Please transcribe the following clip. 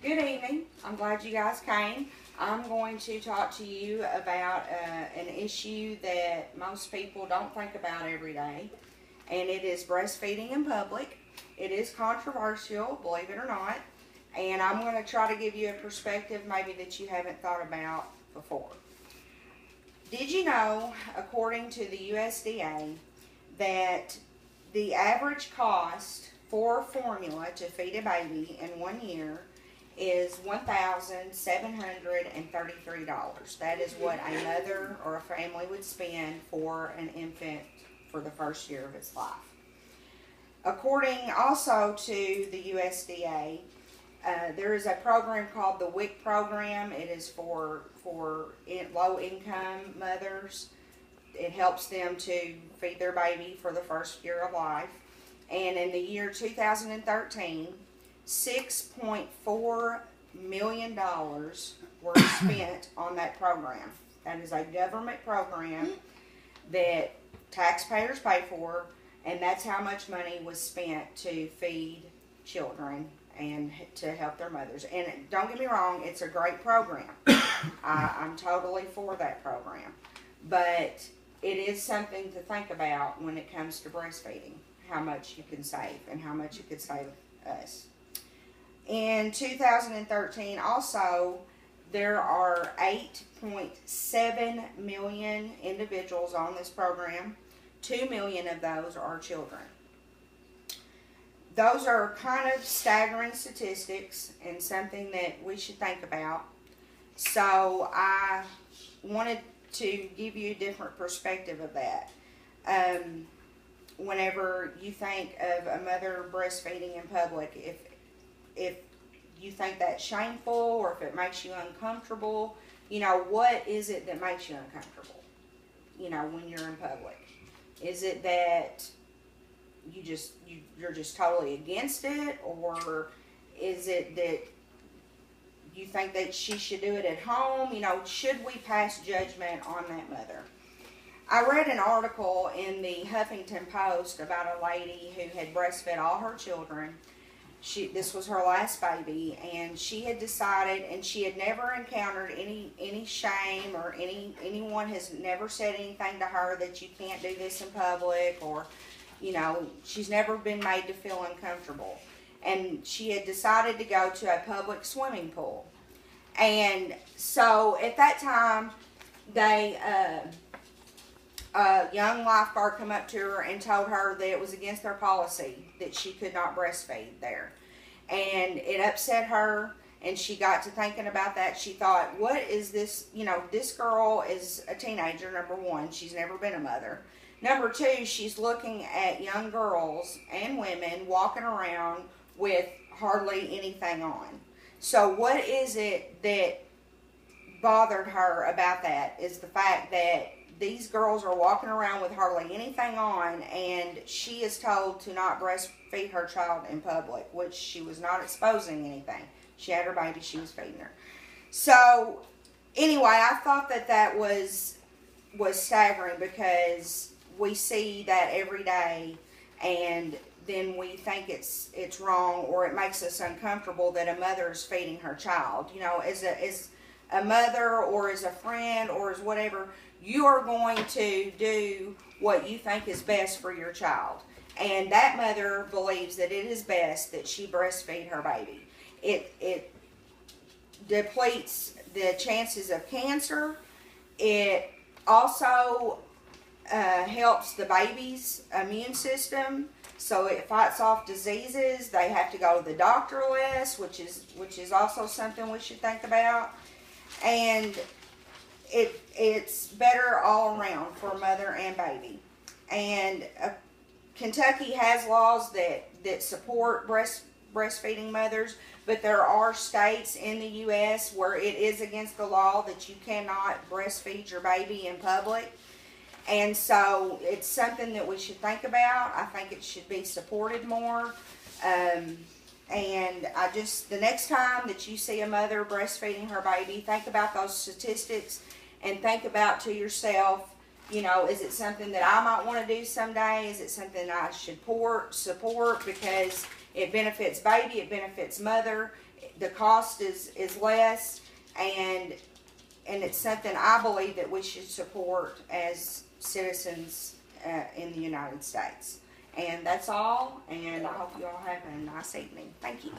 Good evening. I'm glad you guys came. I'm going to talk to you about an issue that most people don't think about every day, and it is breastfeeding in public. It is controversial, believe it or not, and I'm going to try to give you a perspective maybe that you haven't thought about before. Did you know, according to the USDA, that the average cost for formula to feed a baby in 1 year is $1,733. That is what a mother or a family would spend for an infant for the first year of its life. According also to the USDA, there is a program called the WIC program. It is for low-income mothers. It helps them to feed their baby for the first year of life. And in the year 2013, $6.4 million were spent on that program. That is a government program that taxpayers pay for, and that's how much money was spent to feed children and to help their mothers. And don't get me wrong, it's a great program. I'm totally for that program. But it is something to think about when it comes to breastfeeding, how much you can save and how much it could save us. In 2013, also, there are 8.7 million individuals on this program. 2 million of those are children. Those are kind of staggering statistics and something that we should think about. So I wanted to give you a different perspective of that. Whenever you think of a mother breastfeeding in public, if you think that's shameful or if it makes you uncomfortable, you know, what is it that makes you uncomfortable, you know, when you're in public? Is it that you're just totally against it, or is it that you think that she should do it at home? You know, should we pass judgment on that mother? I read an article in the Huffington Post about a lady who had breastfed all her children. This was her last baby, and she had decided, and she had never encountered any shame, or anyone has never said anything to her that you can't do this in public, or, you know, she's never been made to feel uncomfortable. And she had decided to go to a public swimming pool. And so at that time, a young lifeguard come up to her and told her that it was against their policy that she could not breastfeed there. And it upset her, and she got to thinking about that. She thought, what is this? You know, this girl is a teenager, number one. She's never been a mother. Number two, she's looking at young girls and women walking around with hardly anything on. So what is it that bothered her about that is the fact that these girls are walking around with hardly anything on, and she is told to not breastfeed her child in public, which she was not exposing anything. She had her baby, she was feeding her. So anyway, I thought that was staggering, because we see that every day, and then we think it's wrong, or it makes us uncomfortable that a mother is feeding her child. You know, as a mother, or as a friend, or as whatever, you are going to do what you think is best for your child. And that mother believes that it is best that she breastfeed her baby. It depletes the chances of cancer. It also helps the baby's immune system, so it fights off diseases. They have to go to the doctor less, which is also something we should think about. And it's better all around for mother and baby. And Kentucky has laws that support breastfeeding mothers, but there are states in the U.S. where it is against the law that you cannot breastfeed your baby in public. And so it's something that we should think about. I think it should be supported more. And the next time that you see a mother breastfeeding her baby, think about those statistics and think about to yourself, you know, is it something that I might want to do someday? Is it something I should support because it benefits baby, it benefits mother, the cost is less, and it's something I believe that we should support as citizens in the United States. And that's all, and I hope you all have a nice evening. Thank you.